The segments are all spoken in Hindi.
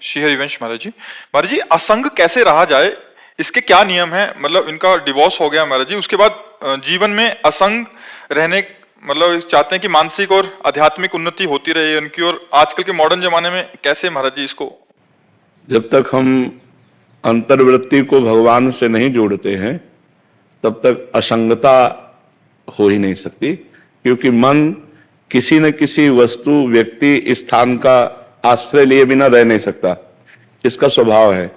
श्री हरिवंश महाराज जी। महाराज जी, असंग कैसे रहा जाए, इसके क्या नियम है? मतलब इनका डिवोर्स हो गया महाराज जी, उसके बाद जीवन में असंग रहने मतलब चाहते हैं कि मानसिक और आध्यात्मिक उन्नति होती रहे उनकी, और आजकल के मॉडर्न जमाने में कैसे महाराज जी इसको? जब तक हम अंतर्वृत्ति को भगवान से नहीं जोड़ते हैं तब तक असंगता हो ही नहीं सकती, क्योंकि मन किसी न किसी वस्तु, व्यक्ति, स्थान का आश्रय लिए बिना रह नहीं सकता। इसका स्वभाव है,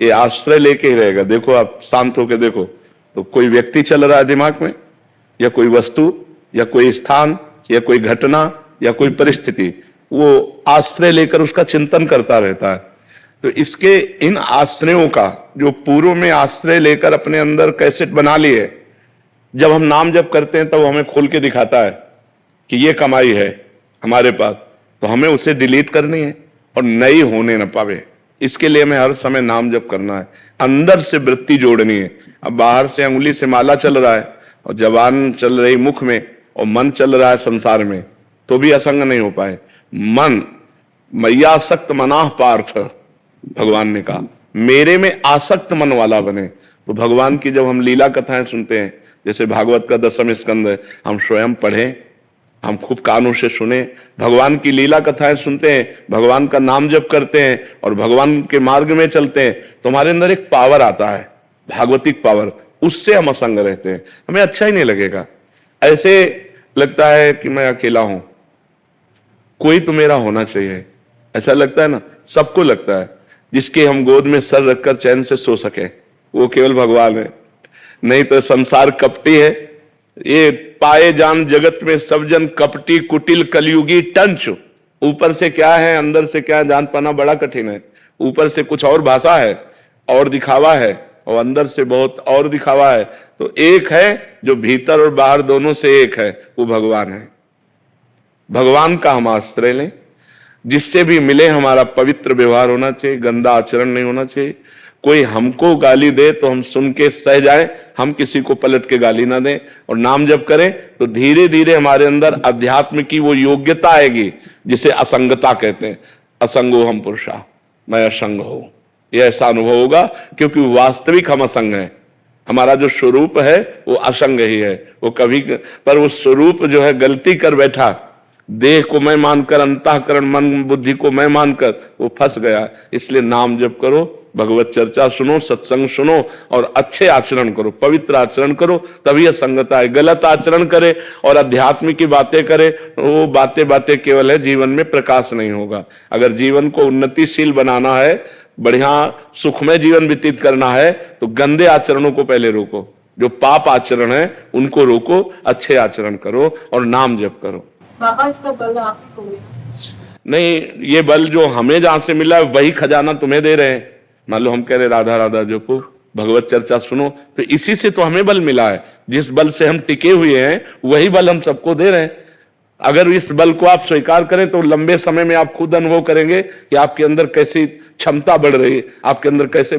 ये आश्रय लेके ही रहेगा। देखो, आप शांत होकर देखो तो कोई व्यक्ति चल रहा है दिमाग में, या कोई वस्तु, या कोई स्थान, या कोई घटना, या कोई परिस्थिति, वो आश्रय लेकर उसका चिंतन करता रहता है। तो इसके इन आश्रयों का जो पूर्व में आश्रय लेकर अपने अंदर कैसेट बना लिए, जब हम नाम जप करते हैं तब हमें खोल के दिखाता है कि ये कमाई है हमारे पास, तो हमें उसे डिलीट करनी है और नई होने न पावे। इसके लिए हमें हर समय नाम जप करना है, अंदर से वृत्ति जोड़नी है। अब बाहर से अंगुली से माला चल रहा है और जबान चल रही मुख में और मन चल रहा है संसार में, तो भी असंग नहीं हो पाए। मन मय्यासक्त मनाह पार्थ, भगवान ने कहा मेरे में आसक्त मन वाला बने। तो भगवान की जब हम लीला कथाएं सुनते हैं, जैसे भागवत का 10वां स्कंद है, हम स्वयं पढ़ें, हम खूब कानों से सुने, भगवान की लीला कथाएं सुनते हैं, भगवान का नाम जप करते हैं और भगवान के मार्ग में चलते हैं, तो हमारे अंदर एक पावर आता है, भागवतिक पावर, उससे हम असंग रहते हैं। हमें अच्छा ही नहीं लगेगा। ऐसे लगता है कि मैं अकेला हूं, कोई तो मेरा होना चाहिए, ऐसा लगता है ना, सबको लगता है। जिसके हम गोद में सर रखकर चैन से सो सके वो केवल भगवान है, नहीं तो संसार कपटी है। ये पाए जान जगत में सब जन कपटी कुटिल कलयुगी टंच। ऊपर से क्या है अंदर से क्या है जान पाना बड़ा कठिन है। ऊपर से कुछ और भाषा है और दिखावा है, और अंदर से बहुत और दिखावा है। तो एक है जो भीतर और बाहर दोनों से एक है, वो भगवान है। भगवान का हम आश्रय लें, जिससे भी मिले हमारा पवित्र व्यवहार होना चाहिए, गंदा आचरण नहीं होना चाहिए। कोई हमको गाली दे तो हम सुन के सह जाए, हम किसी को पलट के गाली ना दें, और नाम जप करें तो धीरे धीरे हमारे अंदर अध्यात्म की वो योग्यता आएगी जिसे असंगता कहते हैं। असंगो हम पुरुषा, मैं असंग हूं, यह ऐसा अनुभव होगा, क्योंकि वास्तविक हम असंग हैं। हमारा जो स्वरूप है वो असंग ही है। वो कभी पर वो स्वरूप जो है गलती कर बैठा, देह को मैं मानकर, अंतःकरण मन बुद्धि को मैं मानकर वो फंस गया। इसलिए नाम जप करो, भगवत चर्चा सुनो, सत्संग सुनो और अच्छे आचरण करो, पवित्र आचरण करो, तभी असंगता है। गलत आचरण करे और अध्यात्म की बातें करे, वो बातें केवल है, जीवन में प्रकाश नहीं होगा। अगर जीवन को उन्नतिशील बनाना है, बढ़िया सुखमय जीवन व्यतीत करना है, तो गंदे आचरणों को पहले रोको, जो पाप आचरण है उनको रोको, अच्छे आचरण करो और नाम जप करो। बाबा, इसका बल आपको नहीं, ये बल जो हमें जहां से मिला वही खजाना तुम्हें दे रहे हैं। मान लो हम कह रहे राधा राधा जपो, भगवत चर्चा सुनो, तो इसी से तो हमें बल मिला है। जिस बल से हम टिके हुए हैं वही बल हम सबको दे रहे हैं। अगर इस बल को आप स्वीकार करें तो लंबे समय में आप खुद अनुभव करेंगे कि आपके अंदर कैसी क्षमता बढ़ रही है, आपके अंदर कैसे